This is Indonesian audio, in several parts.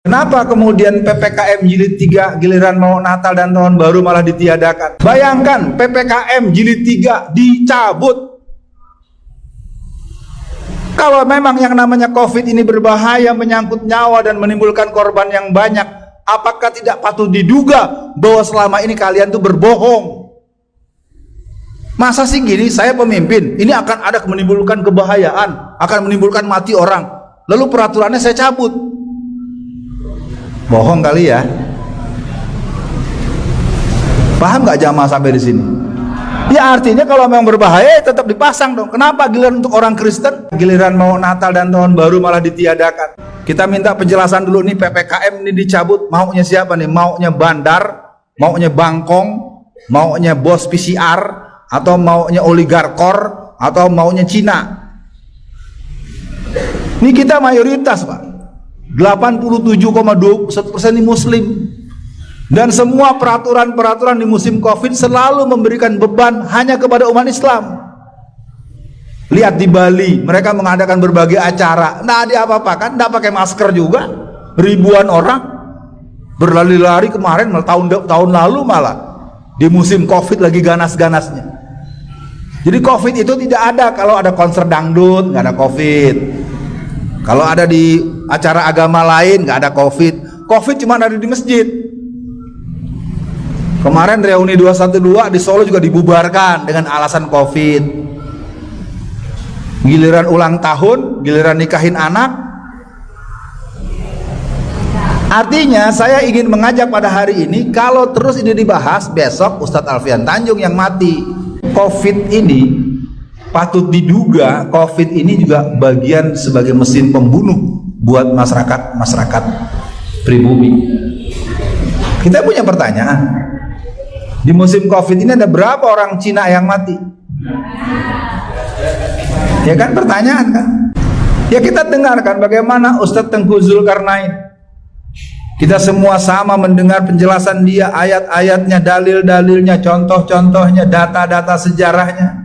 Kenapa kemudian PPKM jilid 3 giliran mau Natal dan Tahun Baru malah ditiadakan? Bayangkan PPKM jilid 3 dicabut. Kalau memang yang namanya COVID ini berbahaya, menyangkut nyawa dan menimbulkan korban yang banyak, apakah tidak patut diduga bahwa selama ini kalian tuh berbohong? Masa sih gini, saya pemimpin, ini akan ada menimbulkan kebahayaan, akan menimbulkan mati orang, lalu peraturannya saya cabut. Bohong kali ya. Paham nggak jamaah sampai di sini? Ya artinya kalau memang berbahaya tetap dipasang dong. Kenapa giliran untuk orang Kristen, giliran mau Natal dan Tahun Baru malah ditiadakan? Kita minta penjelasan dulu nih, PPKM ini dicabut, maunya siapa nih? Maunya bandar, maunya Bangkong, maunya bos PCR, atau maunya oligarkor, atau maunya Cina? Ini kita mayoritas, Pak. 87,21% ini Muslim, dan semua peraturan-peraturan di musim COVID selalu memberikan beban hanya kepada umat Islam. Lihat di Bali, mereka mengadakan berbagai acara, nggak ada apa-apa, nggak pakai masker juga, ribuan orang berlari-lari kemarin, tahun lalu malah di musim COVID lagi ganas-ganasnya. Jadi COVID itu tidak ada kalau ada konser dangdut, nggak ada COVID. Kalau ada di acara agama lain nggak ada COVID. COVID cuma ada di masjid. Kemarin reuni 212 di Solo juga dibubarkan dengan alasan COVID. Giliran ulang tahun, giliran nikahin anak. Artinya saya ingin mengajak pada hari ini, kalau terus ini dibahas, besok Ustadz Alfian Tanjung yang mati. COVID ini patut diduga COVID ini juga bagian sebagai mesin pembunuh buat masyarakat pribumi. Kita punya pertanyaan, di musim COVID ini ada berapa orang Cina yang mati? Ya kan, pertanyaan kan? Ya kita dengarkan bagaimana Ustadz Tengku Zulkarnain. Kita semua sama mendengar penjelasan dia, ayat-ayatnya, dalil-dalilnya, contoh-contohnya, data-data sejarahnya.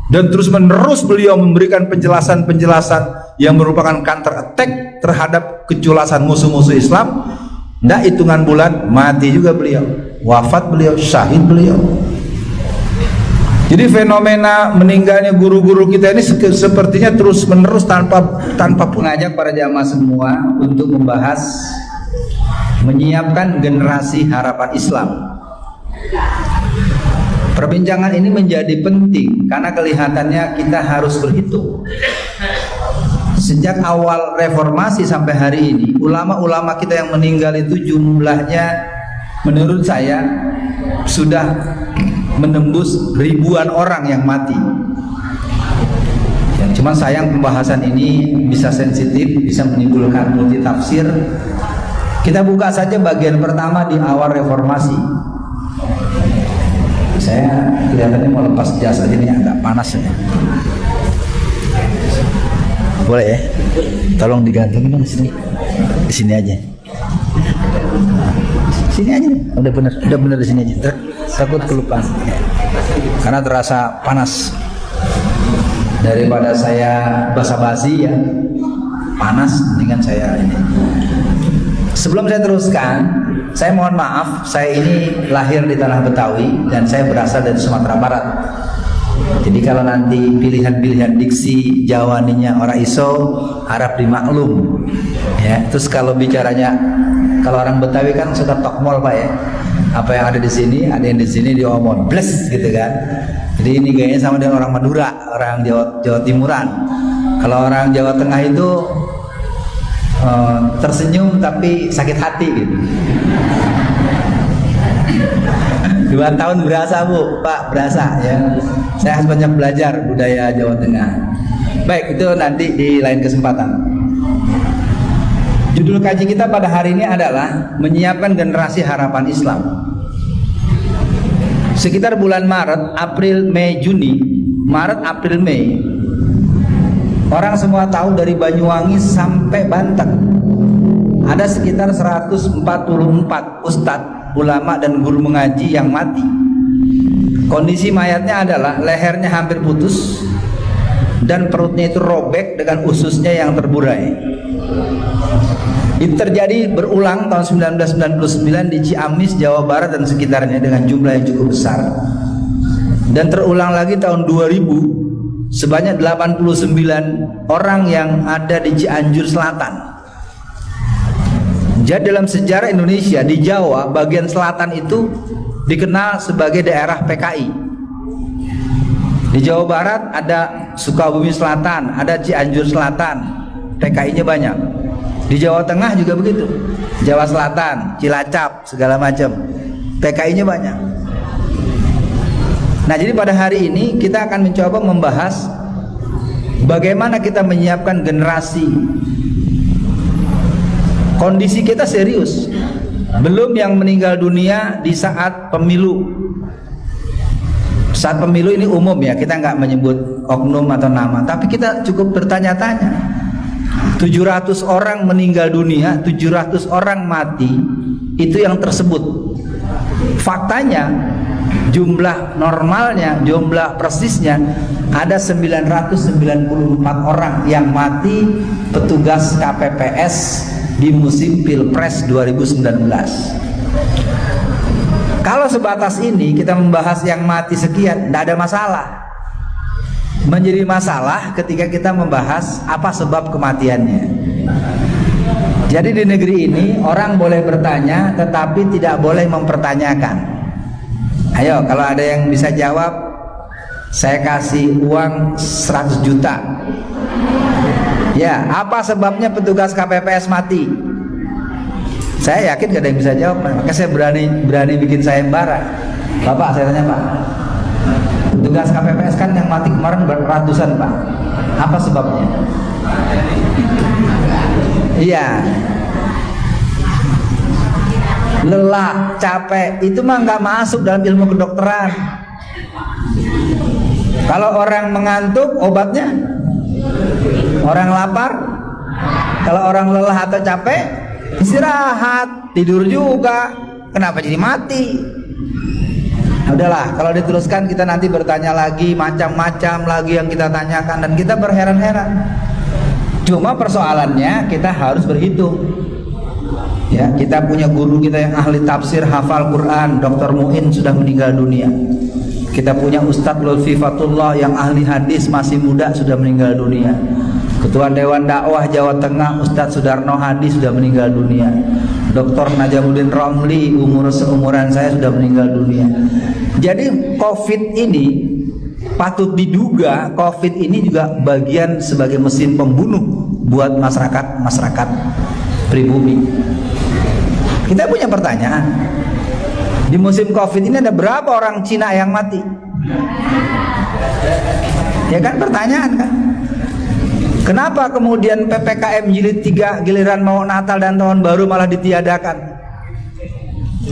Dan terus menerus beliau memberikan penjelasan-penjelasan yang merupakan counter attack terhadap kejulasan musuh-musuh Islam. Nggak hitungan bulan mati juga beliau, wafat beliau, syahid beliau. Jadi fenomena meninggalnya guru-guru kita ini sepertinya terus menerus tanpa mengajak para jamaah semua untuk membahas menyiapkan generasi harapan Islam. Perbincangan ini menjadi penting karena kelihatannya kita harus berhitung. Sejak awal reformasi sampai hari ini, ulama-ulama kita yang meninggal itu jumlahnya menurut saya sudah menembus ribuan orang yang mati. Yang cuma sayang pembahasan ini bisa sensitif, bisa menimbulkan multitafsir. Kita buka saja bagian pertama di awal reformasi. Saya kelihatannya mau lepas jas aja nih, agak panas ya. Boleh ya? Tolong digantungin dong sini. Di sini aja. Sini aja nih. Udah bener di sini aja. Takut kelupaan. Karena terasa panas. Daripada saya basa-basi ya, panas, mendingan saya ini. Sebelum saya teruskan, saya mohon maaf, saya ini lahir di tanah Betawi dan saya berasal dari Sumatera Barat. Jadi kalau nanti pilihan-pilihan diksi Jawaninya orang iso harap dimaklum ya. Terus kalau bicaranya, kalau orang Betawi kan suka tokmol Pak ya, apa yang ada di sini ada yang di sini diomong bles gitu kan. Jadi ini kayaknya sama dengan orang Madura, orang Jawa Timuran. Kalau orang Jawa Tengah itu tersenyum tapi sakit hati gitu. 2 tahun berasa Bu, Pak, berasa ya. Saya harus banyak belajar budaya Jawa Tengah. Baik, itu nanti di lain kesempatan. Judul kaji kita pada hari ini adalah menyiapkan generasi harapan Islam. Sekitar bulan Maret, April, Mei, Juni, Maret, April, Mei, orang semua tahu dari Banyuwangi sampai Banten ada sekitar 144 ustadz, ulama dan guru mengaji yang mati. Kondisi mayatnya adalah lehernya hampir putus dan perutnya itu robek dengan ususnya yang terburai. Itu terjadi berulang tahun 1999 di Ciamis, Jawa Barat dan sekitarnya dengan jumlah yang cukup besar. Dan terulang lagi tahun 2000 sebanyak 89 orang yang ada di Cianjur Selatan. Jadi dalam sejarah Indonesia di Jawa bagian selatan itu dikenal sebagai daerah PKI. Di Jawa Barat ada Sukabumi Selatan, ada Cianjur Selatan, PKI-nya banyak. Di Jawa Tengah juga begitu, Jawa Selatan, Cilacap, segala macam, PKI-nya banyak. Nah, jadi pada hari ini kita akan mencoba membahas bagaimana kita menyiapkan generasi. Kondisi kita serius. Belum yang meninggal dunia di saat pemilu. Saat pemilu ini umum ya, kita nggak menyebut oknum atau nama, tapi kita cukup bertanya-tanya. 700 orang meninggal dunia, 700 orang mati, itu yang tersebut. Faktanya jumlah normalnya, jumlah persisnya ada 994 orang yang mati petugas KPPS di musim Pilpres 2019. Kalau sebatas ini kita membahas yang mati sekian, tidak ada masalah. Menjadi masalah ketika kita membahas apa sebab kematiannya. Jadi di negeri ini orang boleh bertanya tetapi tidak boleh mempertanyakan. Ayo, kalau ada yang bisa jawab, saya kasih uang 100 juta. Ya, apa sebabnya petugas KPPS mati? Saya yakin gak ada yang bisa jawab, makanya saya berani bikin sayembara. Bapak, saya tanya Pak, petugas KPPS kan yang mati kemarin ratusan Pak, apa sebabnya? Iya, lelah, capek, itu mah nggak masuk dalam ilmu kedokteran. Kalau orang mengantuk, obatnya? Orang lapar, kalau orang lelah atau capek, istirahat, tidur juga. Kenapa jadi mati? Udahlah, kalau diteruskan kita nanti bertanya lagi, macam-macam lagi yang kita tanyakan dan kita berheran-heran. Cuma persoalannya kita harus berhitung. Ya, kita punya guru kita yang ahli tafsir, hafal Quran, Dr. Muin sudah meninggal dunia. Kita punya Ustadz Lutfi Fatullah yang ahli hadis, masih muda, sudah meninggal dunia. Ketua Dewan Dakwah Jawa Tengah Ustadz Sudarno Hadi sudah meninggal dunia. Dr. Najamuddin Romli seumuran saya sudah meninggal dunia. Jadi COVID ini patut diduga COVID ini juga bagian sebagai mesin pembunuh buat masyarakat pribumi. Kita punya pertanyaan. Di musim COVID ini ada berapa orang Cina yang mati? Ya kan, pertanyaan kan? Kenapa kemudian PPKM jilid 3 giliran mau Natal dan Tahun Baru malah ditiadakan?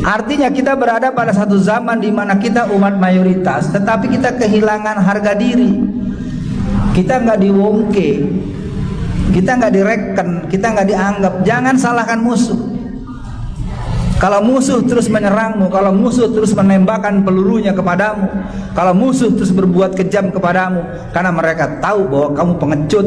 Artinya kita berada pada satu zaman di mana kita umat mayoritas, tetapi kita kehilangan harga diri. Kita nggak diwongke, kita nggak direken, kita nggak dianggap. Jangan salahkan musuh. Kalau musuh terus menyerangmu, kalau musuh terus menembakkan pelurunya kepadamu, kalau musuh terus berbuat kejam kepadamu, karena mereka tahu bahwa kamu pengecut.